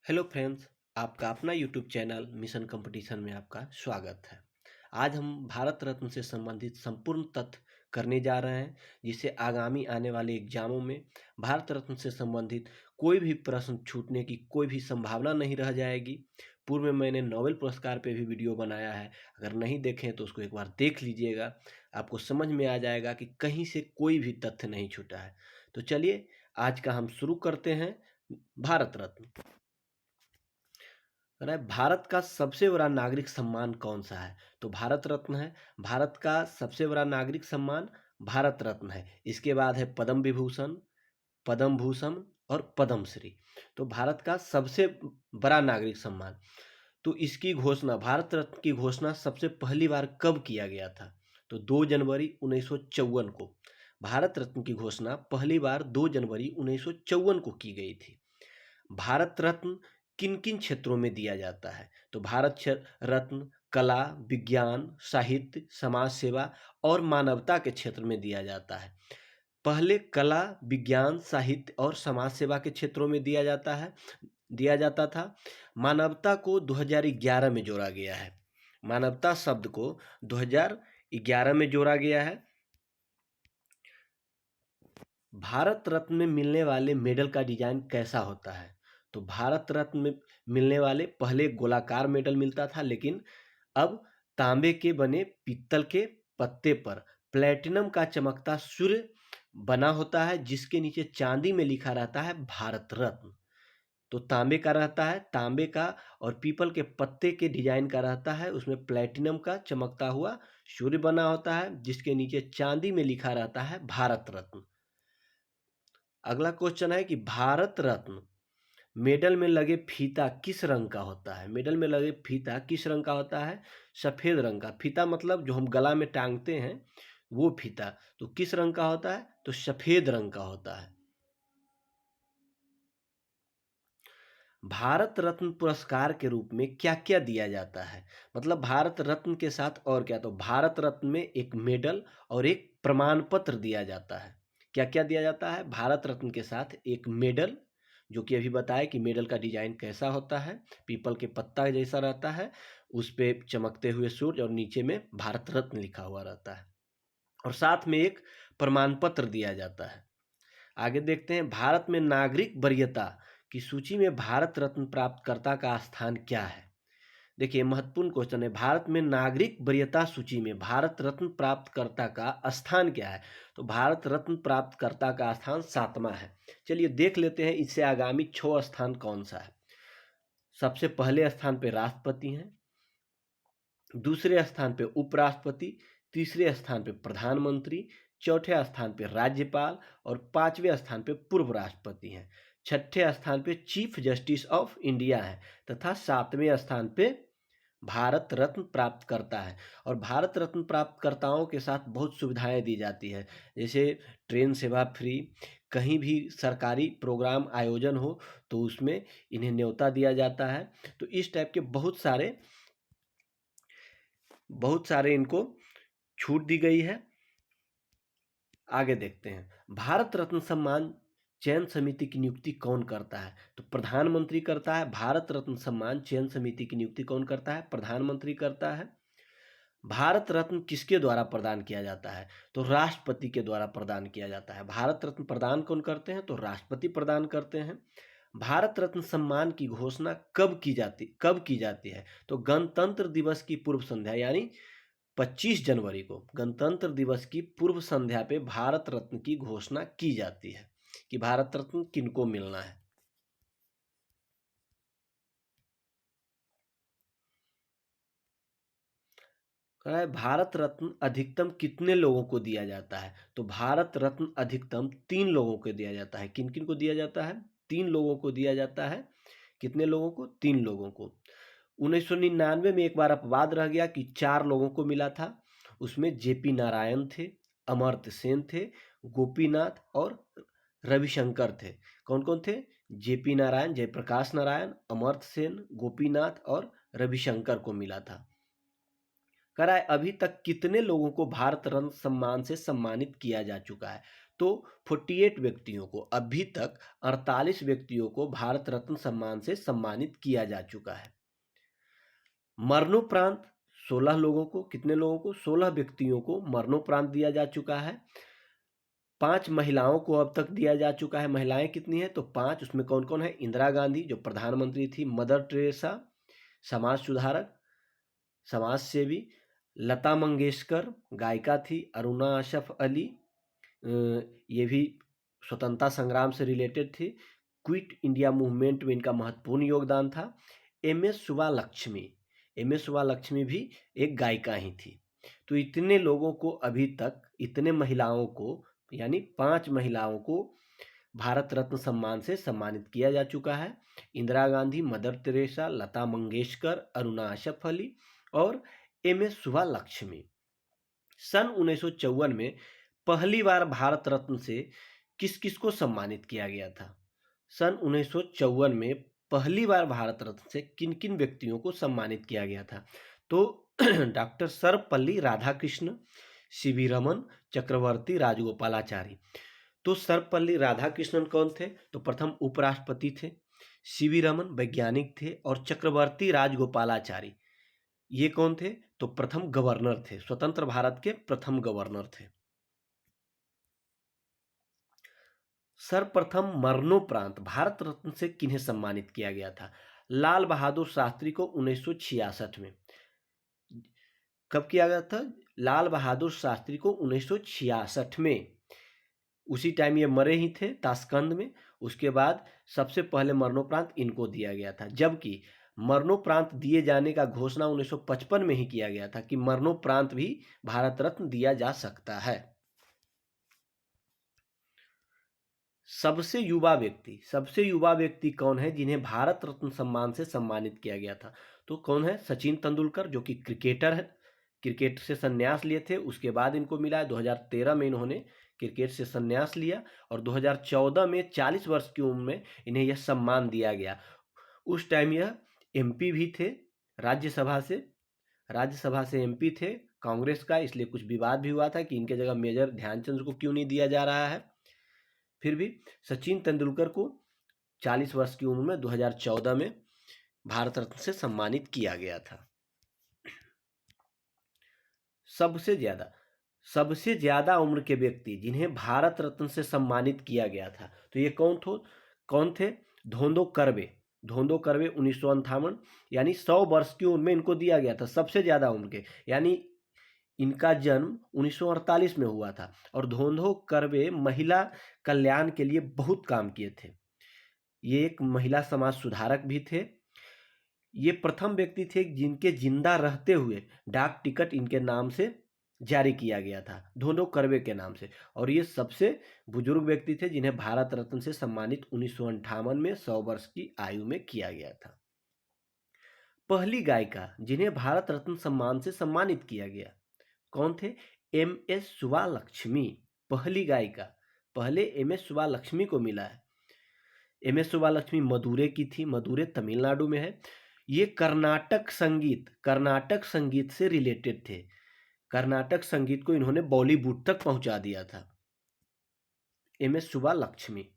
Hello friends, आपका अपना YouTube channel mission competition में आपका स्वागत है। आज हम भारत रत्न से संबंधित संपूर्ण तथ्य करने जा रहे हैं, जिससे आगामी आने वाले एग्जामों में भारत रत्न से संबंधित कोई भी प्रश्न छूटने की कोई भी संभावना नहीं रह जाएगी। पूर्व में मैंने नोबेल पुरस्कार पे भी वीडियो बनाया है, अगर नहीं देखें तो उसको एक बार देख लीजिएगा। आपको समझ में आ जाएगा कि कहीं से कोई भी तथ्य नहीं छूटा है। तो चलिए आज का हम शुरू करते हैं। भारत रत्न अरे भारत का सबसे बड़ा नागरिक सम्मान कौन सा है? तो भारत रत्न है। भारत का सबसे बड़ा नागरिक सम्मान भारत रत्न है। इसके बाद है पद्म विभूषण, पद्म भूषण और पद्म श्री। तो भारत का सबसे बड़ा नागरिक सम्मान। तो इसकी घोषणा, भारत रत्न की घोषणा सबसे पहली बार कब किया गया था? तो 2 जनवरी 1954 को भारत रत्न की घोषणा पहली बार 2 जनवरी 1954 को की गई थी। भारत रत्न किन किन क्षेत्रों में दिया जाता है? तो रत्न कला, विज्ञान, साहित्य, समाज सेवा और मानवता के क्षेत्र में दिया जाता है। पहले कला, विज्ञान, साहित्य और समाज सेवा के क्षेत्रों में दिया जाता था। मानवता को 2011 में जोड़ा गया है। मानवता शब्द को 2011 में जोड़ा गया है। भारत रत्न में मिलने वाले मेडल का डिजाइन कैसा होता है? तो भारत रत्न में मिलने वाले पहले गोलाकार मेडल मिलता था, लेकिन अब तांबे के बने पीतल के पत्ते पर प्लेटिनम का चमकता सूर्य बना होता है, जिसके नीचे चांदी में लिखा रहता है भारत रत्न। तो तांबे का रहता है, तांबे का, और पीपल के पत्ते के डिजाइन का रहता है, उसमें प्लेटिनम का चमकता हुआ सूर्य बना होता है, जिसके नीचे चांदी में लिखा रहता है भारत रत्न। अगला क्वेश्चन है कि भारत रत्न मेडल में लगे फीता किस रंग का होता है? मेडल में लगे फीता किस रंग का होता है? सफेद रंग का। फीता मतलब जो हम गला में टांगते हैं वो फीता। तो किस रंग का होता है? तो सफेद रंग का होता है। भारत रत्न पुरस्कार के रूप में क्या क्या दिया जाता है? मतलब भारत रत्न के साथ और क्या? तो भारत रत्न में एक मेडल और एक प्रमाण पत्र दिया जाता है। क्या क्या दिया जाता है? भारत रत्न के साथ एक मेडल, जो कि अभी बताया कि मेडल का डिजाइन कैसा होता है, पीपल के पत्ता जैसा रहता है, उस पे चमकते हुए सूर्य और नीचे में भारत रत्न लिखा हुआ रहता है, और साथ में एक प्रमाण पत्र दिया जाता है। आगे देखते हैं, भारत में नागरिक वरीयता की सूची में भारत रत्न प्राप्तकर्ता का स्थान क्या है? देखिए, महत्वपूर्ण क्वेश्चन है। भारत में नागरिक वरीयता सूची में भारत रत्न प्राप्तकर्ता का स्थान क्या है? तो भारत रत्न प्राप्तकर्ता का स्थान 7वां है। चलिए देख लेते हैं इससे आगामी 6 स्थान कौन सा है। सबसे पहले स्थान पे राष्ट्रपति हैं, दूसरे स्थान पे उपराष्ट्रपति, तीसरे स्थान पे प्रधानमंत्री, चौथे स्थान पे राज्यपाल और 5वें स्थान पे पूर्व राष्ट्रपति हैं। छठे स्थान पे चीफ जस्टिस ऑफ इंडिया है तथा 7वें स्थान पे भारत रत्न प्राप्त करता है। और भारत रत्न प्राप्तकर्ताओं के साथ बहुत सुविधाएं दी जाती है, जैसे ट्रेन सेवा फ्री, कहीं भी सरकारी प्रोग्राम आयोजन हो तो उसमें इन्हें न्योता दिया जाता है। तो इस टाइप के बहुत सारे इनको छूट दी गई है। आगे देखते हैं, भारत रत्न सम्मान चयन समिति की नियुक्ति कौन करता है? तो प्रधानमंत्री करता है। भारत रत्न सम्मान चयन समिति की नियुक्ति कौन करता है? प्रधानमंत्री करता है। भारत रत्न किसके द्वारा प्रदान किया जाता है? तो राष्ट्रपति के द्वारा प्रदान किया जाता है। भारत रत्न प्रदान कौन करते हैं? तो राष्ट्रपति प्रदान करते हैं। भारत रत्न सम्मान की घोषणा कब की जाती है? तो गणतंत्र दिवस की पूर्व संध्या, यानी 25 जनवरी को गणतंत्र दिवस की पूर्व संध्या पे भारत रत्न की घोषणा की जाती है कि भारत रत्न किनको मिलना है। कह रहा है भारत रत्न अधिकतम कितने लोगों को दिया जाता है? तो भारत रत्न अधिकतम 3 लोगों को दिया जाता है। किन किन को दिया जाता है? 3 लोगों को दिया जाता है। कितने लोगों को? 3 लोगों को। 1999 में एक बार अपवाद रह गया कि 4 लोगों को मिला था। उसमें जेपी नारायण थे, अमर्त्य सेन थे, गोपीनाथ और रविशंकर थे। कौन कौन थे? जेपी नारायण, जयप्रकाश नारायण, अमर्त्य सेन, गोपीनाथ और रविशंकर को मिला था। कह रहा है अभी तक कितने लोगों को भारत रत्न सम्मान से सम्मानित किया जा चुका है? तो 48 व्यक्तियों को, अभी तक 48 व्यक्तियों को भारत रत्न सम्मान से सम्मानित किया जा चुका है। मरणोपरांत 16 लोगों को, कितने लोगों को? 16 व्यक्तियों को मरणोपरांत दिया जा चुका है। 5 महिलाओं को अब तक दिया जा चुका है। महिलाएं कितनी हैं? तो 5। उसमें कौन कौन है? इंदिरा गांधी जो प्रधानमंत्री थी, मदर टेरेसा समाज सुधारक, समाज सेवी, लता मंगेशकर गायिका थी, अरुणा अशरफ अली ये भी स्वतंत्रता संग्राम से रिलेटेड थी, क्विट इंडिया मूवमेंट में इनका महत्वपूर्ण योगदान था। एम एस सुब्बालक्ष्मी भी एक गायिका ही थी। तो इतने लोगों को अभी तक, इतने महिलाओं को, यानी 5 महिलाओं को भारत रत्न सम्मान से सम्मानित किया जा चुका है। इंदिरा गांधी, मदर टेरेसा, लता मंगेशकर, अरुणा अशरफ अली और एम एस सुब्बालक्ष्मी। सन 1954 में पहली बार भारत रत्न से किस किस को सम्मानित किया गया था? सन 1954 में पहली बार भारत रत्न से किन किन व्यक्तियों को सम्मानित किया गया था? तो डॉक्टर सर्वपल्ली राधाकृष्ण, सीवी रमन, चक्रवर्ती राजगोपालाचारी। तो सर्वपल्ली राधाकृष्णन कौन थे? तो प्रथम उपराष्ट्रपति थे। सीवी रमन वैज्ञानिक थे और चक्रवर्ती राजगोपालाचारी ये कौन थे? तो प्रथम गवर्नर थे, स्वतंत्र भारत के प्रथम गवर्नर थे। सर्वप्रथम मरणोपरांत भारत रत्न से किन्हें सम्मानित किया गया था? लाल बहादुर शास्त्री को 1966 में। कब किया गया था? लाल बहादुर शास्त्री को 1966 में। उसी टाइम ये मरे ही थे ताशकंद में। उसके बाद सबसे पहले मरणोपरांत इनको दिया गया था, जबकि मरणोपरांत दिए जाने का घोषणा 1955 में ही किया गया था कि मरणोपरांत भी भारत रत्न दिया जा सकता है। सबसे युवा व्यक्ति कौन है जिन्हें भारत रत्न सम्मान से सम्मानित किया गया था? तो कौन है? सचिन तेंदुलकर जो कि क्रिकेटर है, क्रिकेट से संन्यास लिए थे, उसके बाद इनको मिला है। 2013 में इन्होंने क्रिकेट से संन्यास लिया और 2014 में 40 वर्ष की उम्र में इन्हें यह सम्मान दिया गया। उस टाइम यह एमपी भी थे, राज्यसभा से एमपी थे कांग्रेस का, इसलिए कुछ विवाद भी हुआ था कि इनके जगह मेजर ध्यानचंद को क्यों नहीं दिया जा रहा है। फिर भी सचिन तेंदुलकर को 40 वर्ष की उम्र में 2014 में भारत रत्न से सम्मानित किया गया था। सबसे ज्यादा उम्र के व्यक्ति जिन्हें भारत रत्न से सम्मानित किया गया था, तो ये कौन थे? धोंदो कर्वे 1958, यानी 100 वर्ष की उम्र में इनको दिया गया था, सबसे ज्यादा उम्र के। यानी इनका जन्म 1948 में हुआ था और धोंदो कर्वे महिला कल्याण के लिए बहुत काम किए थे। ये एक महिला समाज सुधारक भी थे। ये प्रथम व्यक्ति थे जिनके जिंदा रहते हुए डाक टिकट इनके नाम से जारी किया गया था, धोंदो कर्वे के नाम से। और ये सबसे बुजुर्ग व्यक्ति थे जिन्हें भारत रत्न से सम्मानित 1958 में 100 वर्ष की आयु में किया गया था। पहली गायिका जिन्हें भारत रत्न सम्मान से सम्मानित किया गया कौन थे? M S Subbulakshmi. पहली गायिका, पहले एम एस सुब्बालक्ष्मी को मिला है। एम एस सुब्बालक्ष्मी मदुरै की थी, मदुरै तमिलनाडु में है। ये कर्नाटक संगीत से रिलेटेड थे। कर्नाटक संगीत को इन्होंने बॉलीवुड तक पहुंचा दिया था। M S Subbulakshmi.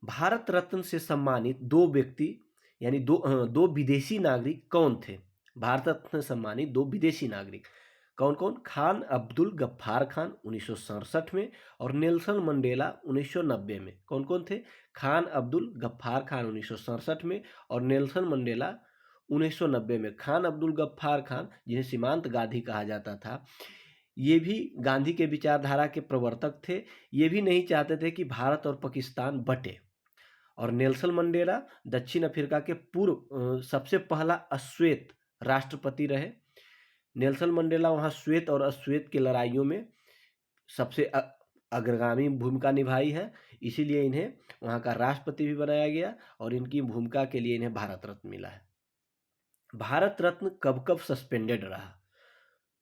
भारत रत्न से सम्मानित 2 व्यक्ति, यानी दो विदेशी नागरिक कौन थे? भारत रत्न से सम्मानित 2 विदेशी नागरिक कौन कौन? खान अब्दुल गफ्फार खान 1967 में और नेल्सन मंडेला 1990 में। कौन कौन थे? खान अब्दुल गफ्फार खान 1967 में और नेल्सन मंडेला 1990 में। खान अब्दुल गफ्फार खान, जिन्हें सीमांत गांधी कहा जाता था, ये भी गांधी के विचारधारा के प्रवर्तक थे। ये भी नहीं चाहते थे कि भारत और पाकिस्तान बटे। और नेल्सन मंडेला दक्षिण अफ्रीका के पूर्व सबसे पहला अश्वेत राष्ट्रपति रहे। नेल्सन मंडेला वहाँ श्वेत और अश्वेत की लड़ाइयों में सबसे अग्रगामी भूमिका निभाई है, इसीलिए इन्हें वहाँ का राष्ट्रपति भी बनाया गया और इनकी भूमिका के लिए इन्हें भारत रत्न मिला है। भारत रत्न कब कब सस्पेंडेड रहा?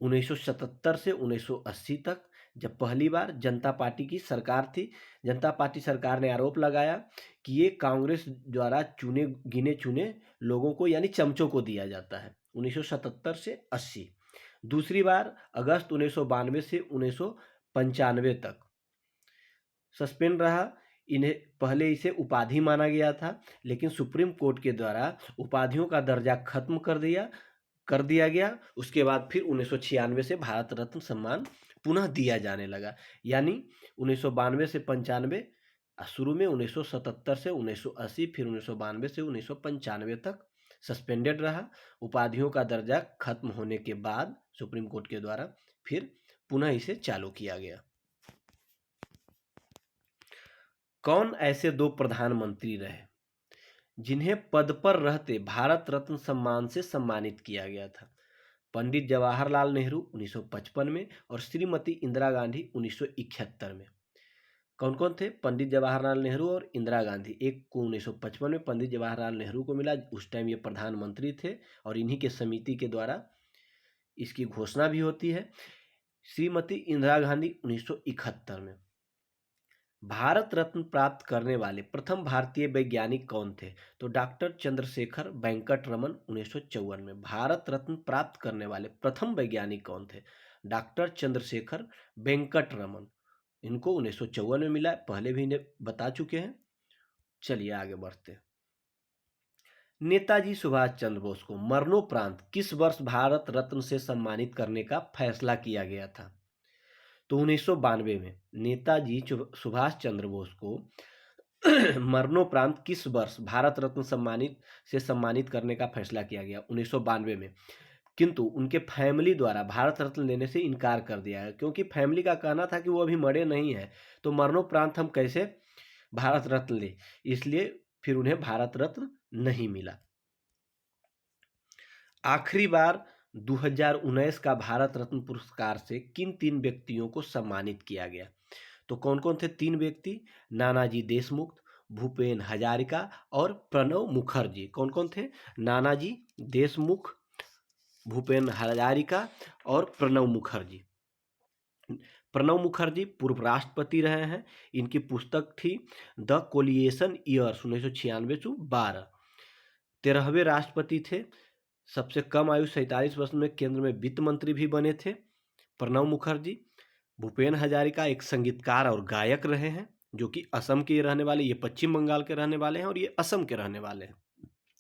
1977 से 1980 तक, जब पहली बार जनता पार्टी की सरकार थी। जनता पार्टी सरकार ने आरोप लगाया कि ये कांग्रेस द्वारा गिने चुने लोगों को, यानी चमचों को दिया जाता है। 1977 से 80। दूसरी बार अगस्त 1992 से 95 तक सस्पेंड रहा। इन्हें पहले इसे उपाधि माना गया था, लेकिन सुप्रीम कोर्ट के द्वारा उपाधियों का दर्जा खत्म कर दिया गया। उसके बाद फिर 1996 से भारत रत्न सम्मान पुनः दिया जाने लगा। यानी 1992 से 95, शुरू में 1977 से 1980, फिर 1992 से 1995 तक सस्पेंडेड रहा। उपाधियों का दर्जा खत्म होने के बाद सुप्रीम कोर्ट के द्वारा फिर पुनः इसे चालू किया गया। कौन ऐसे दो प्रधानमंत्री रहे जिन्हें पद पर रहते भारत रत्न सम्मान से सम्मानित किया गया था? पंडित जवाहरलाल नेहरू 1955 में और श्रीमती इंदिरा गांधी 1971 में। कौन कौन थे? पंडित जवाहरलाल नेहरू और इंदिरा गांधी। एक को 1955 में पंडित जवाहरलाल नेहरू को मिला, उस टाइम ये प्रधानमंत्री थे और इन्हीं के समिति के द्वारा इसकी घोषणा भी होती है। श्रीमती इंदिरा गांधी 1971 में। भारत रत्न प्राप्त करने वाले प्रथम भारतीय वैज्ञानिक कौन थे? तो डॉक्टर चंद्रशेखर वेंकट रमन 1954 में। भारत रत्न प्राप्त करने वाले प्रथम वैज्ञानिक कौन थे? डॉक्टर चंद्रशेखर वेंकट रमन। इनको 1954 में मिला, पहले भी इन्हें बता चुके हैं। चलिए आगे बढ़ते हैं। नेताजी सुभाष चंद्र बोस को मरणोपरांत किस वर्ष भारत रत्न से सम्मानित करने का फैसला किया गया था? तो 1992 में नेताजी सुभाष चंद्र बोस को मरणोपरांत किस वर्ष भारत रत्न से सम्मानित करने का फैसला किया गया? 1992 में। किंतु उनके फैमिली द्वारा भारत रत्न लेने से इनकार कर दिया है, क्योंकि फैमिली का कहना था कि वो अभी मरे नहीं हैं, तो मरणोपरांत हम कैसे भारत रत्न ले, इसलिए फिर उन्हें भारत रत्न नहीं मिला। आखिरी बार 2019 का भारत रत्न पुरस्कार से किन 3 व्यक्तियों को सम्मानित किया गया? तो कौन कौन थे 3 व्यक्ति? नानाजी देशमुख, भूपेन हजारिका और प्रणब मुखर्जी। कौन कौन थे? नानाजी देशमुख, भूपेन हजारिका और प्रणब मुखर्जी। प्रणब मुखर्जी पूर्व राष्ट्रपति रहे हैं। इनकी पुस्तक थी द कोलिएशन ईयर्स 1996-12। 13वें राष्ट्रपति थे। सबसे कम आयु 47 वर्ष में केंद्र में वित्त मंत्री भी बने थे प्रणब मुखर्जी। भूपेन हजारिका एक संगीतकार और गायक रहे हैं, जो कि असम के रहने वाले, ये पश्चिम बंगाल के रहने वाले हैं और ये असम के रहने वाले हैं।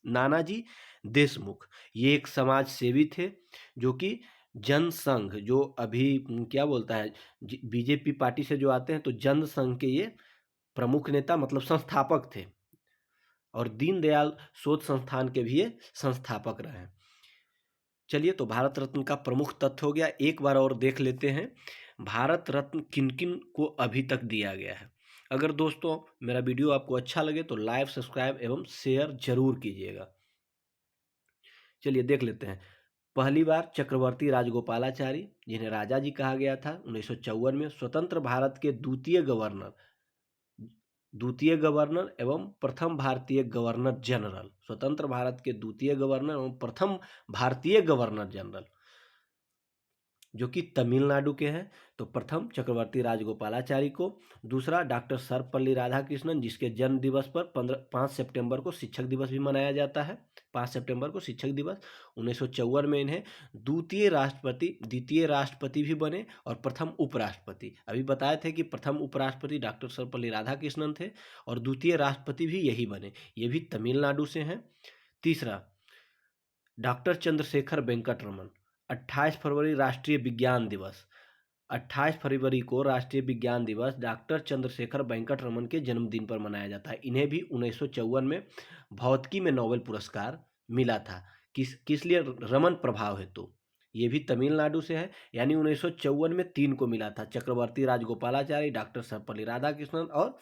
नानाजी देशमुख ये एक समाज सेवी थे, जो कि जनसंघ, जो अभी क्या बोलता है बीजेपी पार्टी से जो आते हैं, तो जनसंघ के ये प्रमुख नेता मतलब संस्थापक थे, और दीनदयाल शोध संस्थान के भी ये संस्थापक रहे। चलिए, तो भारत रत्न का प्रमुख तथ्य हो गया। एक बार और देख लेते हैं भारत रत्न किन किन को अभी तक दिया गया है। अगर दोस्तों मेरा वीडियो आपको अच्छा लगे तो लाइक, सब्सक्राइब एवं शेयर जरूर कीजिएगा। चलिए देख लेते हैं। पहली बार चक्रवर्ती राजगोपालाचारी, जिन्हें राजा जी कहा गया था, 1954 में। स्वतंत्र भारत के द्वितीय गवर्नर एवं प्रथम भारतीय गवर्नर जनरल। स्वतंत्र भारत के द्वितीय गवर्नर एवं प्रथम भारतीय गवर्नर जनरल, जो कि तमिलनाडु के हैं, तो प्रथम चक्रवर्ती राजगोपालाचारी को। दूसरा डॉक्टर सर्वपल्ली राधाकृष्णन, जिसके जन्म दिवस पर 5 सितंबर को शिक्षक दिवस भी मनाया जाता है। 5 सितंबर को शिक्षक दिवस। 1954 में इन्हें द्वितीय राष्ट्रपति भी बने और प्रथम उपराष्ट्रपति। अभी बताए थे कि प्रथम उपराष्ट्रपति डॉक्टर सर्वपल्ली राधाकृष्णन थे और द्वितीय राष्ट्रपति भी यही बने, ये भी तमिलनाडु से हैं। तीसरा डॉक्टर चंद्रशेखर वेंकट रमन, 28 फरवरी राष्ट्रीय विज्ञान दिवस। 28 फरवरी को राष्ट्रीय विज्ञान दिवस डॉक्टर चंद्रशेखर वेंकट रमन के जन्मदिन पर मनाया जाता है। इन्हें भी 1954 में भौतिकी में नोबेल पुरस्कार मिला था। किस लिए? रमन प्रभाव हेतु। ये भी तमिलनाडु से है। यानी 1954 में 3 को मिला था, चक्रवर्ती राजगोपालाचारी, डॉक्टर सर्वपल्ली राधाकृष्णन और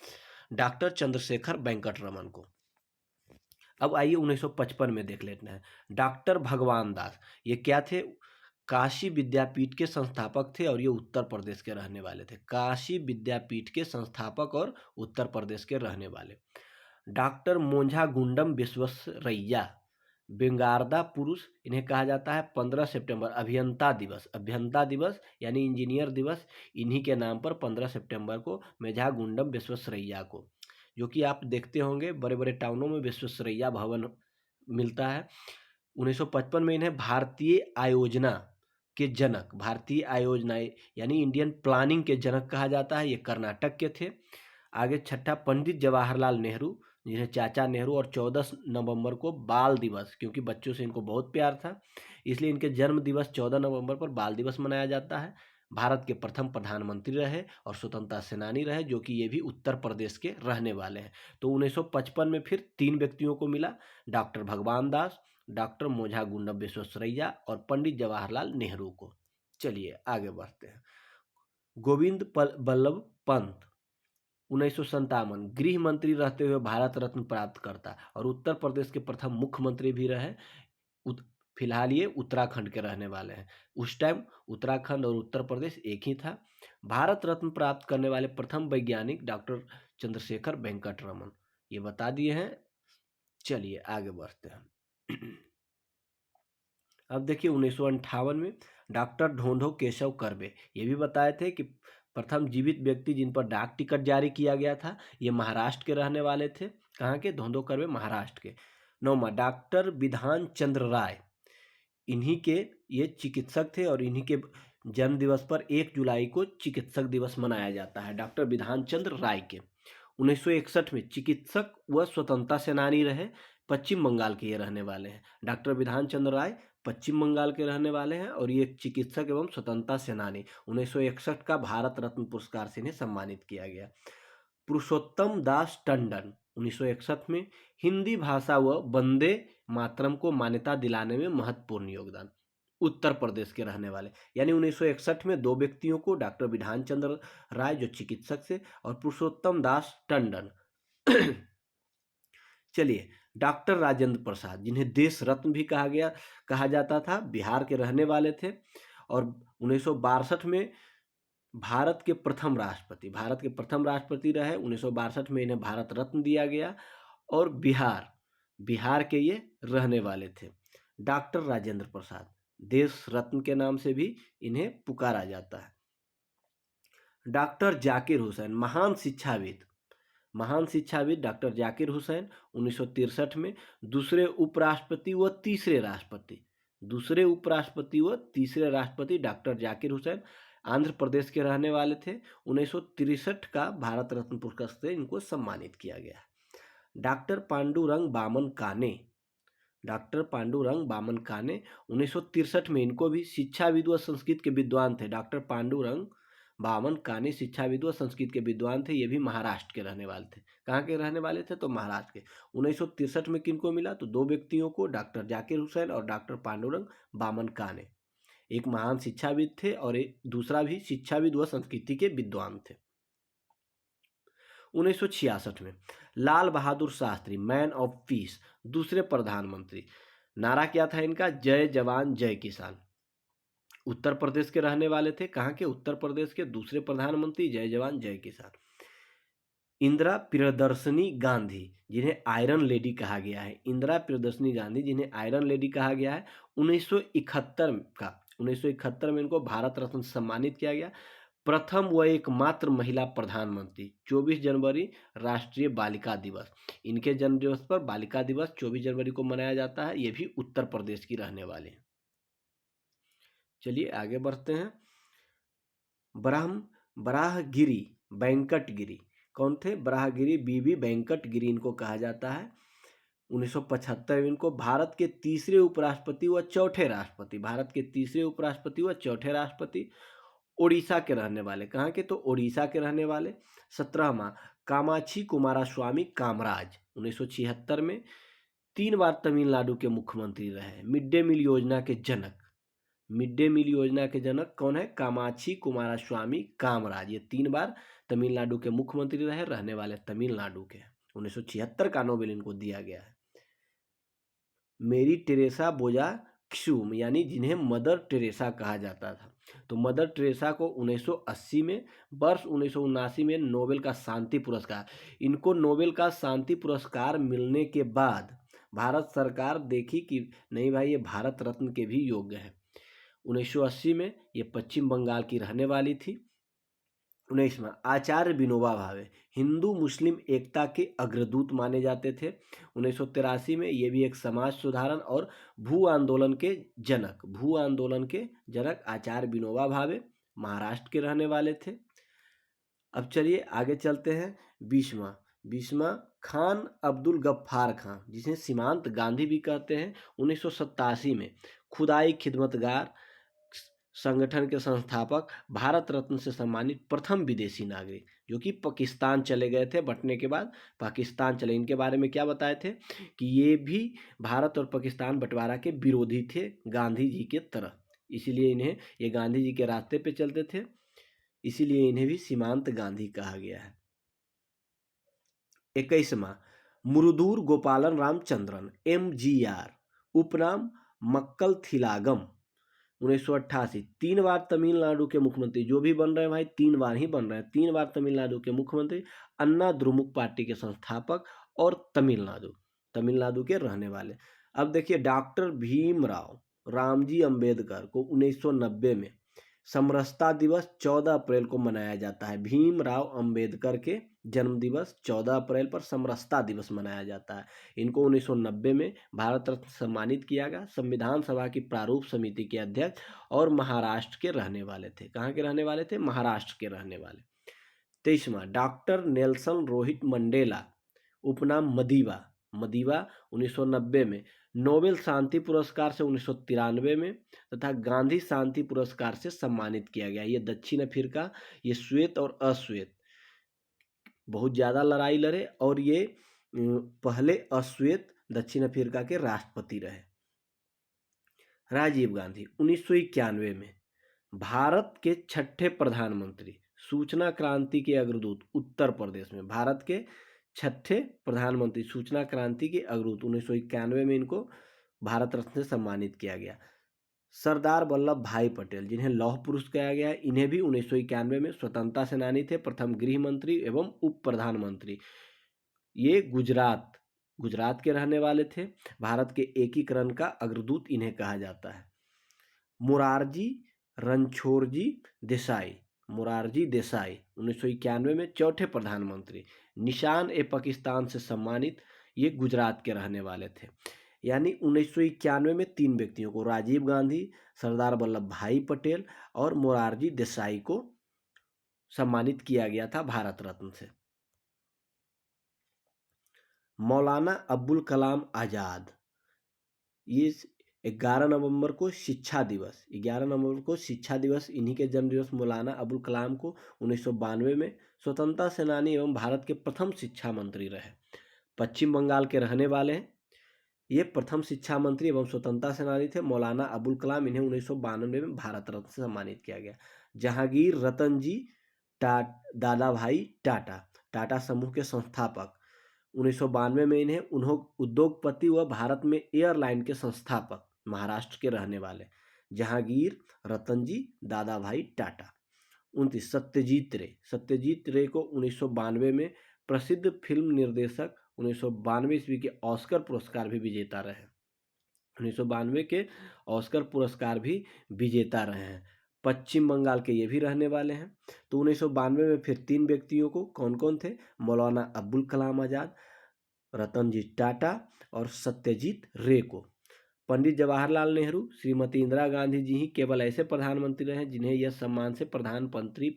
डॉक्टर चंद्रशेखर वेंकट रमन को। अब आइए 1955 में देख लेते हैं। डॉक्टर भगवान दास, ये क्या थे? काशी विद्यापीठ के संस्थापक थे और ये उत्तर प्रदेश के रहने वाले थे। काशी विद्यापीठ के संस्थापक और उत्तर प्रदेश के रहने वाले। डॉक्टर मोंझागुंडम विश्वेश्वरैया, बेंगारदा पुरुष, इन्हें कहा जाता है 15 सितंबर अभियंता दिवस यानी इंजीनियर दिवस, इन्हीं के नाम पर 15 सितंबर को मेझागुंडम विश्वेश्वरैया को, जो कि आप देखते होंगे बड़े बड़े टाउनों में विश्वेश्वरैया भवन मिलता है। 1955 में इन्हें भारतीय आयोजना के जनक, भारतीय आयोजना यानी इंडियन प्लानिंग के जनक कहा जाता है, ये कर्नाटक के थे। आगे छठा, पंडित जवाहरलाल नेहरू, जिन्हें चाचा नेहरू, और 14 नवंबर को बाल दिवस, क्योंकि बच्चों से इनको बहुत प्यार था इसलिए इनके जन्म दिवस 14 नवंबर पर बाल दिवस मनाया जाता है। भारत के प्रथम प्रधानमंत्री रहे और स्वतंत्रता सेनानी रहे, जो कि ये भी उत्तर प्रदेश के रहने वाले हैं। तो 1955 में फिर 3 व्यक्तियों को मिला, डॉक्टर भगवान दास, डॉक्टर मोझा गुंडम विश्वेश्वरैया और पंडित जवाहरलाल नेहरू को। चलिए आगे बढ़ते हैं। गोविंद बल्लभ पंत 1957 गृह मंत्री रहते हुए भारत रत्न प्राप्त करता और उत्तर प्रदेश के प्रथम मुख्यमंत्री भी रहे। फिलहाल ये उत्तराखंड के रहने वाले हैं। उस टाइम उत्तराखंड और उत्तर प्रदेश एक ही था। भारत रत्न प्राप्त करने वाले प्रथम वैज्ञानिक डॉक्टर चंद्रशेखर वेंकट रमन, ये बता दिए हैं। चलिए आगे बढ़ते हैं। अब देखिए 1958 में डॉक्टर ढोंढो केशव कर्वे, ये भी बताए थे कि प्रथम जीवित व्यक्ति जिन पर डाक टिकट जारी किया गया था, ये महाराष्ट्र के रहने वाले थे। कहाँ के? ढोंढो कर्वे, महाराष्ट्र के। 9वां, डॉक्टर विधान चंद्र राय, इन्हीं के ये चिकित्सक थे और इन्हीं के जन्म दिवस पर 1 जुलाई को चिकित्सक दिवस मनाया जाता है, डॉक्टर विधान चंद्र राय के। 1961 में चिकित्सक व स्वतंत्रता सेनानी रहे, पश्चिम बंगाल के ये रहने वाले हैं। डॉक्टर विधान चंद्र राय पश्चिम बंगाल के रहने वाले हैं और ये चिकित्सक एवं स्वतंत्रता सेनानी। 1961 का भारत रत्न पुरस्कार से इन्हें सम्मानित किया गया। पुरुषोत्तम दास टंडन 1961 में हिंदी भाषा व वंदे मातरम को मान्यता दिलाने में महत्वपूर्ण योगदान, उत्तर प्रदेश के रहने वाले। यानी 1961 में 2 व्यक्तियों को, डॉक्टर विधान चंद्र राय जो चिकित्सक से और पुरुषोत्तम दास टंडन। चलिए, डॉक्टर राजेंद्र प्रसाद, जिन्हें देश रत्न भी कहा जाता था, बिहार के रहने वाले थे और 1962 में भारत के प्रथम राष्ट्रपति रहे। 1962 में इन्हें भारत रत्न दिया गया और बिहार के ये रहने वाले थे। डॉक्टर राजेंद्र प्रसाद, देश रत्न के नाम से भी इन्हें पुकारा जाता है। डॉक्टर जाकिर हुसैन, महान शिक्षाविद डॉक्टर जाकिर हुसैन 1963 में दूसरे उपराष्ट्रपति व तीसरे राष्ट्रपति डॉक्टर जाकिर हुसैन आंध्र प्रदेश के रहने वाले थे। 1963 का भारत रत्न पुरस्कार से इनको सम्मानित किया गया। डॉक्टर पांडुरंग बामन काने 1963 में, इनको भी शिक्षाविद व संस्कृत के विद्वान थे। डॉक्टर पांडुरंग बामन काने शिक्षाविद व संस्कृत के विद्वान थे, ये भी महाराष्ट्र के रहने वाले थे। कहाँ के रहने वाले थे? तो महाराष्ट्र के। 1963 में किनको मिला? तो 2 व्यक्तियों को, डॉक्टर जाकिर हुसैन और डॉक्टर पांडुरंग बामन काने। एक महान शिक्षाविद थे और एक दूसरा भी शिक्षाविद व संस्कृति के विद्वान थे। 1966 में Lal Bahadur Shastri, man of peace, दूसरे प्रधानमंत्री। नारा क्या था इनका? जय जवान जय किसान। उत्तर प्रदेश के रहने वाले थे। कहाँ के? उत्तर प्रदेश के। दूसरे प्रधानमंत्री, जय जवान जय किसान। इंदिरा प्रियदर्शनी गांधी, जिन्हें आयरन लेडी कहा गया है, 1971 में इनको भारत रत्न से सम्मानित किया गया। प्रथम व एकमात्र महिला प्रधानमंत्री। 24 जनवरी राष्ट्रीय बालिका दिवस, इनके जन्म दिवस पर बालिका दिवस 24 जनवरी को मनाया जाता है। ये भी उत्तर प्रदेश की रहने वाले हैं। चलिए आगे बढ़ते हैं। बराहगिरी वेंकटगिरी, कौन थे? बराहगिरी बीबी वेंकटगिरी इनको कहा जाता है। 1975 में इनको भारत के तीसरे उपराष्ट्रपति व चौथे राष्ट्रपति ओडिशा के रहने वाले। कहाँ के? तो ओडिशा के रहने वाले। 17वां, कामाक्षी कुमारस्वामी कामराज, 1976 में 3 बार तमिलनाडु के मुख्यमंत्री रहे। मिड डे मील योजना के जनक कौन है? कामाक्षी कुमारस्वामी कामराज। ये 3 बार तमिलनाडु के मुख्यमंत्री रहे, रहने वाले तमिलनाडु के। 1976 का नोबेल इनको दिया गया है। मेरी टेरेसा बोजा क्सूम, यानी जिन्हें मदर टेरेसा कहा जाता था, तो मदर टेरेसा को 1980 में, वर्ष 1979 में नोबेल का शांति पुरस्कार, इनको नोबेल का शांति पुरस्कार मिलने के बाद भारत सरकार देखी कि नहीं भाई, ये भारत रत्न के भी योग्य है। 1980 में ये पश्चिम बंगाल की रहने वाली थी। 19वां आचार्य विनोबा भावे, हिंदू मुस्लिम एकता के अग्रदूत माने जाते थे। 1983 में ये भी एक समाज सुधारण और भू आंदोलन के जनक आचार्य विनोबा भावे महाराष्ट्र के रहने वाले थे। अब चलिए आगे चलते हैं। 20वां खान अब्दुल गफ्फार खां, जिसे सीमांत गांधी भी कहते हैं, 1987 में खुदाई खिदमतगार संगठन के संस्थापक, भारत रत्न से सम्मानित प्रथम विदेशी नागरिक, जो कि पाकिस्तान चले गए थे, बंटने के बाद पाकिस्तान चले। इनके बारे में क्या बताए थे कि ये भी भारत और पाकिस्तान बंटवारा के विरोधी थे गांधी जी के तरह, इसीलिए इन्हें, ये गांधी जी के रास्ते पे चलते थे, इसीलिए इन्हें भी सीमांत गांधी कहा गया है। 21वां मुरुदूर गोपालन रामचंद्रन, MGR, उपनाम मक्कल थिलागम, 1988, 3 बार तमिलनाडु के मुख्यमंत्री, जो भी बन रहे हैं भाई 3 बार ही बन रहे हैं, 3 बार तमिलनाडु के मुख्यमंत्री, अन्ना द्रुमुक पार्टी के संस्थापक और तमिलनाडु के रहने वाले। अब देखिए डॉक्टर भीमराव रामजी अंबेडकर को 1990 में समरसता दिवस 14 अप्रैल को मनाया जाता है। भीमराव अंबेडकर के जन्म दिवस 14 अप्रैल पर समरसता दिवस मनाया जाता है। इनको 1990 में भारत रत्न सम्मानित किया गया। संविधान सभा की प्रारूप समिति के अध्यक्ष और महाराष्ट्र के रहने वाले थे। कहाँ के रहने वाले थे? महाराष्ट्र के रहने वाले। 23वां डॉक्टर नेल्सन रोहित मंडेला, उपनाम मदीवा 1990 में, नोबेल शांति पुरस्कार से 1993 में तथा गांधी शांति पुरस्कार से सम्मानित किया गया। ये दक्षिण अफ्रीका, ये श्वेत और अश्वेत बहुत ज़्यादा लड़ाई लड़े और ये पहले अश्वेत दक्षिण अफ्रीका के राष्ट्रपति रहे। राजीव गांधी 1991 में भारत के 6ठे प्रधानमंत्री, सूचना क्रांति के अग्रदूत, उत्तर प्रदेश में भारत के 6ठे प्रधानमंत्री, सूचना क्रांति के अग्रदूत, 1991 में इनको भारत रत्न से सम्मानित किया गया। सरदार वल्लभ भाई पटेल, जिन्हें लौह पुरुष कहा गया है, इन्हें भी 1991 में स्वतंत्रता सेनानी थे, प्रथम गृह मंत्री एवं उप प्रधानमंत्री। ये गुजरात के रहने वाले थे। भारत के एकीकरण का अग्रदूत इन्हें कहा जाता है। मोरारजी देसाई 1991 में चौथे प्रधानमंत्री, निशान ए पाकिस्तान से सम्मानित, ये गुजरात के रहने वाले थे। यानी 1991 में 3 व्यक्तियों को, राजीव गांधी, सरदार वल्लभ भाई पटेल और मोरारजी देसाई को सम्मानित किया गया था भारत रत्न से। मौलाना अब्दुल कलाम आज़ाद, ये 11 नवंबर को शिक्षा दिवस, इन्हीं के जन्म दिवस मौलाना अबुल कलाम को 1992 में स्वतंत्रता सेनानी एवं भारत के प्रथम शिक्षा मंत्री रहे। पश्चिम बंगाल के रहने वाले हैं। ये प्रथम शिक्षा मंत्री एवं स्वतंत्रता सेनानी थे मौलाना अबुल कलाम। इन्हें 1992 में भारत रत्न से सम्मानित किया गया। जहांगीर रतन जी दादा भाई टाटा समूह के संस्थापक, 1992 में इन्हें उद्योगपति व भारत में एयरलाइन के संस्थापक, महाराष्ट्र के रहने वाले जहांगीर रतन जी दादा भाई टाटा। 29 सत्यजीत रे को 1992 में प्रसिद्ध फिल्म निर्देशक, 1992 ईस्वी के ऑस्कर पुरस्कार भी विजेता रहे। 1992 के ऑस्कर पुरस्कार भी विजेता रहे हैं। पश्चिम बंगाल के ये भी रहने वाले हैं। तो 1992 में फिर 3 व्यक्तियों को, कौन कौन थे? मौलाना अब्दुल कलाम आज़ाद, रतन जी टाटा और सत्यजीत रे को। पंडित जवाहरलाल नेहरू, श्रीमती इंदिरा गांधी जी ही केवल ऐसे प्रधानमंत्री रहे जिन्हें यह सम्मान से प्रधानमंत्री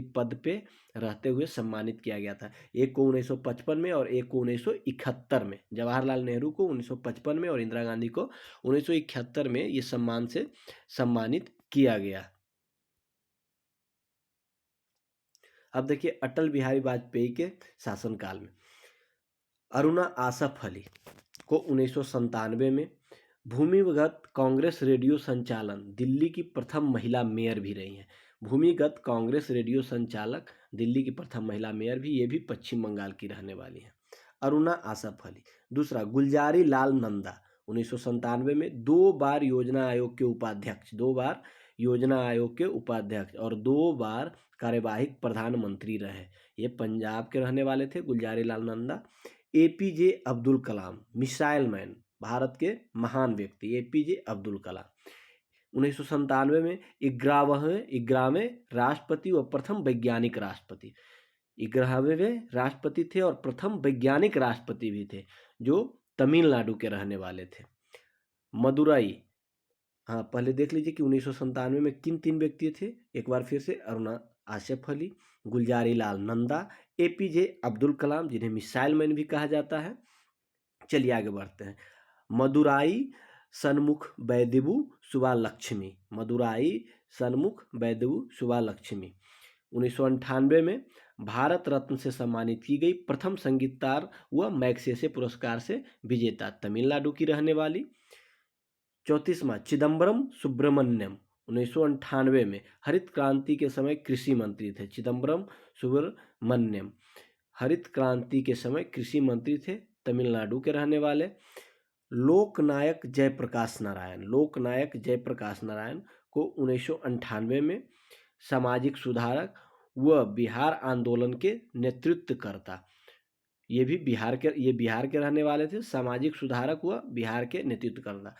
पद पे रहते हुए सम्मानित किया गया था। एक को 1955 में और एक को 1971 में। जवाहरलाल नेहरू को 1955 में और इंदिरा गांधी को 1971 में ये सम्मान से सम्मानित किया गया। अब देखिए अटल बिहारी वाजपेयी के शासनकाल में अरुणा आसफ अली को 1997 में भूमिगत कांग्रेस रेडियो संचालन, दिल्ली की प्रथम महिला मेयर भी रही हैं। भूमिगत कांग्रेस रेडियो संचालक, दिल्ली की प्रथम महिला मेयर भी, ये भी पश्चिम बंगाल की रहने वाली हैं, अरुणा आसफ अली। दूसरा गुलजारी लाल नंदा, 1997 में 2 बार योजना आयोग के उपाध्यक्ष और 2 बार कार्यवाहक प्रधानमंत्री रहे। ये पंजाब के रहने वाले थे Gulzari Lal Nanda. APJ Abdul Kalam, missile man, Bharat के महान व्यक्ति APJ अब्दुल कलाम, 1997 में 11वें राष्ट्रपति व प्रथम वैज्ञानिक राष्ट्रपति। 11वें राष्ट्रपति थे और प्रथम वैज्ञानिक राष्ट्रपति भी थे, जो तमिलनाडु के रहने वाले थे। मदुराई, हाँ पहले देख लीजिए कि 1997 में किन 3 व्यक्ति थे। एक बार फिर से अरुणा आसिफ अली, गुलजारी लाल नंदा, एपीजे अब्दुल कलाम, जिन्हें मिसाइल मैन भी कहा जाता है। चलिए आगे बढ़ते हैं। मदुराई सन्मुख बैदेबू सुब्बालक्ष्मी, मदुराई सन्मुख बैदेबू सुब्बालक्ष्मी 1998 में भारत रत्न से सम्मानित की गई प्रथम संगीतकार व मैग्सेसे पुरस्कार से विजेता, तमिलनाडु की रहने वाली। 34वां चिदम्बरम सुब्रमण्यम 1998 में हरित क्रांति के समय कृषि मंत्री थे। चिदम्बरम सुब्रमण्यम हरित क्रांति के समय कृषि मंत्री थे, तमिलनाडु के रहने वाले। लोकनायक जयप्रकाश नारायण, लोकनायक जयप्रकाश नारायण को 1998 में सामाजिक सुधारक व बिहार आंदोलन के नेतृत्वकर्ता, ये बिहार के रहने वाले थे, सामाजिक सुधारक व बिहार के नेतृत्वकर्ता।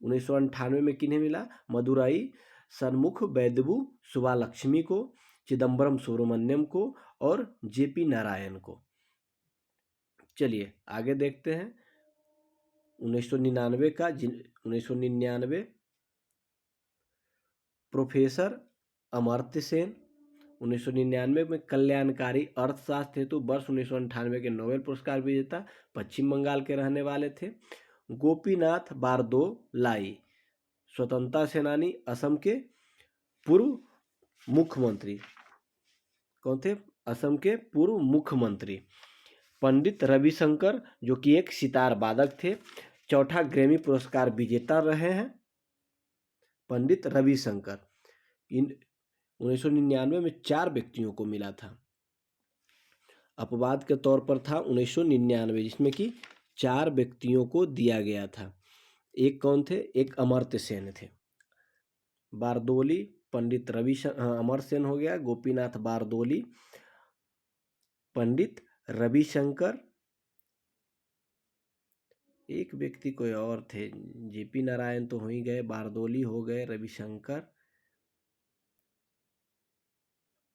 1998 में किन्हें मिला? मदुराई सन्मुख बैदेबू सुब्बालक्ष्मी को, चिदम्बरम सुब्रमण्यम को और जेपी नारायण को। चलिए आगे देखते हैं 1999 का। 1999 प्रोफेसर अमर्त्य सेन, 1999 में कल्याणकारी अर्थशास्त्र हेतु वर्ष 1998 के नोबेल पुरस्कार विजेता, पश्चिम बंगाल के रहने वाले थे। गोपीनाथ बारदोलाई स्वतंत्रता सेनानी, असम के पूर्व मुख्यमंत्री। कौन थे? असम के पूर्व मुख्यमंत्री। पंडित रविशंकर, जो कि एक सितार वादक थे, चौथा ग्रैमी पुरस्कार विजेता रहे हैं पंडित रविशंकर। 1999 में 4 व्यक्तियों को मिला था। अपवाद के तौर पर था 1999, जिसमें कि 4 व्यक्तियों को दिया गया था। एक कौन थे? एक अमर्त्य सेन थे। बारदोली, पंडित अमर सेन हो गया, गोपीनाथ बारदोली, पंडित रविशंकर, एक व्यक्ति कोई और थे, जेपी नारायण तो हो ही गए, बारदोली हो गए, रविशंकर,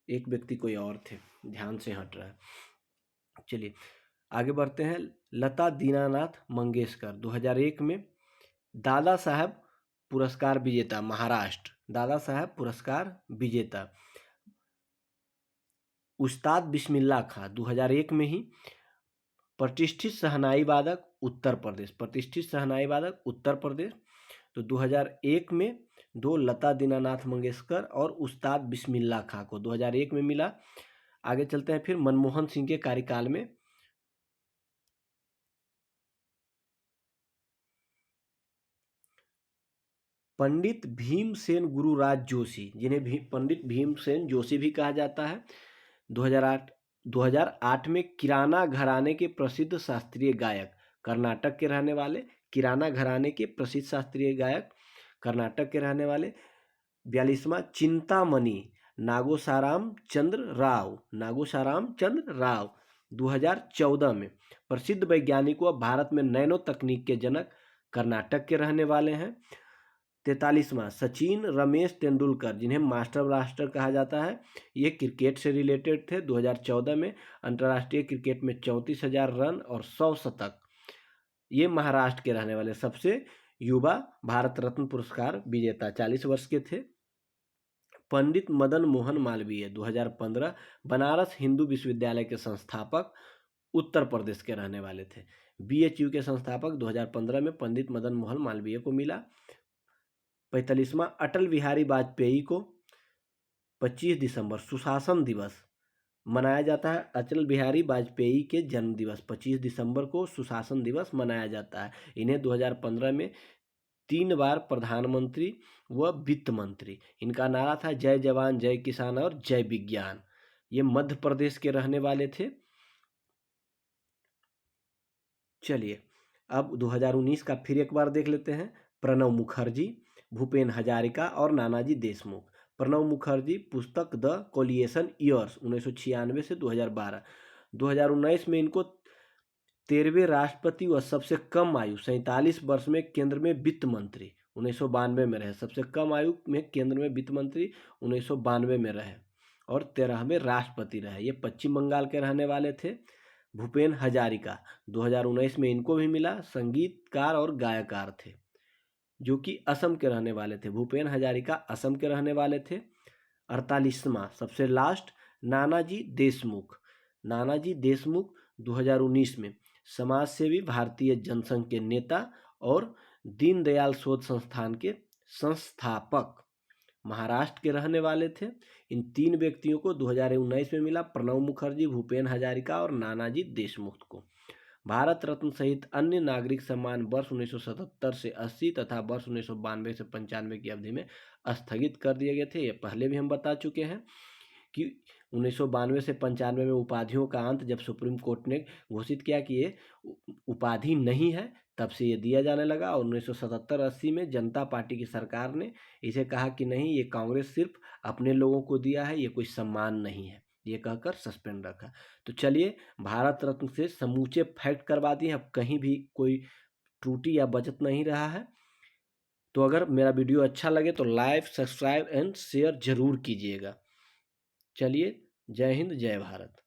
एक व्यक्ति कोई और थे, ध्यान से हट रहा है। चलिए आगे बढ़ते हैं। लता दीनानाथ मंगेशकर 2001 में दादा साहब पुरस्कार विजेता, महाराष्ट्र, दादा साहब पुरस्कार विजेता। उस्ताद बिस्मिल्लाह खां 2001 में ही प्रतिष्ठित शहनाई वादक, उत्तर प्रदेश, प्रतिष्ठित शहनाई वादक उत्तर प्रदेश। तो 2001 में 2 लता दीनानाथ मंगेशकर और उस्ताद बिस्मिल्लाह खां को 2001 में मिला। आगे चलते हैं फिर मनमोहन सिंह के कार्यकाल में। पंडित भीमसेन गुरुराज जोशी, जिन्हें पंडित भीमसेन जोशी भी कहा जाता है, 2008 में किराना घराने के प्रसिद्ध शास्त्रीय गायक, कर्नाटक के रहने वाले, किराना घराने के प्रसिद्ध शास्त्रीय गायक, कर्नाटक के रहने वाले। 42वां चिंतामणि नागेश्वराम चंद्र राव 2014 में प्रसिद्ध वैज्ञानिक व भारत में नैनो तकनीक के जनक, कर्नाटक के रहने वाले हैं। 43वां सचिन रमेश तेंदुलकर, जिन्हें मास्टर ब्लास्टर कहा जाता है, ये क्रिकेट से रिलेटेड थे। 2014 में अंतर्राष्ट्रीय क्रिकेट में 34,000 रन और 100 शतक, ये महाराष्ट्र के रहने वाले सबसे युवा भारत रत्न पुरस्कार विजेता, 40 वर्ष के थे। पंडित मदन मोहन मालवीय 2015 बनारस हिंदू विश्वविद्यालय के संस्थापक, उत्तर प्रदेश के रहने वाले थे। बीएचयू के संस्थापक 2015 में पंडित मदन मोहन मालवीय को मिला। 45वां अटल बिहारी वाजपेयी को 25 दिसंबर सुशासन दिवस मनाया जाता है। अटल बिहारी वाजपेयी के जन्म दिवस 25 दिसंबर को सुशासन दिवस मनाया जाता है। इन्हें 2015 में 3 बार प्रधानमंत्री व वित्त मंत्री। इनका नारा था जय जवान जय किसान और जय विज्ञान। ये मध्य प्रदेश के रहने वाले थे। चलिए अब 2019 का फिर एक बार देख लेते हैं। प्रणब मुखर्जी, भूपेन हजारिका और नानाजी देशमुख। प्रणब मुखर्जी, पुस्तक द कोलिएशन ईयर्स 1996 से 2012। 2019 में इनको 13वें राष्ट्रपति व सबसे कम आयु 47 वर्ष में केंद्र में वित्त मंत्री 1992 में रहे। सबसे कम आयु में केंद्र में वित्त मंत्री 1992 में रहे और 13वें राष्ट्रपति रहे। ये पश्चिम बंगाल के रहने वाले थे। भूपेन हजारिका 2019 में इनको भी मिला। संगीतकार और गायकार थे जो कि असम के रहने वाले थे। भूपेन हजारिका असम के रहने वाले थे। 48वां सबसे लास्ट नानाजी देशमुख। नानाजी देशमुख 2019 में समाजसेवी, भारतीय जनसंघ के नेता और दीनदयाल शोध संस्थान के संस्थापक, महाराष्ट्र के रहने वाले थे। इन 3 व्यक्तियों को 2019 में मिला, प्रणब मुखर्जी, भूपेन हजारिका और नानाजी देशमुख को। भारत रत्न सहित अन्य नागरिक सम्मान वर्ष 1977 से 80 तथा वर्ष 1992 से 95 की अवधि में स्थगित कर दिए गए थे। ये पहले भी हम बता चुके हैं कि 1992 से 95 में उपाधियों का अंत जब सुप्रीम कोर्ट ने घोषित किया कि ये उपाधि नहीं है, तब से ये दिया जाने लगा। और 1977-80 में जनता पार्टी की सरकार ने इसे कहा कि नहीं, ये कांग्रेस सिर्फ अपने लोगों को दिया है, ये कोई सम्मान नहीं है, ये कहकर सस्पेंड रखा। तो चलिए, भारत रत्न से समूचे फैक्ट करवा दिए, अब कहीं भी कोई त्रुटि या बचत नहीं रहा है। तो अगर मेरा वीडियो अच्छा लगे तो लाइक, सब्सक्राइब एंड शेयर जरूर कीजिएगा। चलिए, जय हिंद, जय भारत।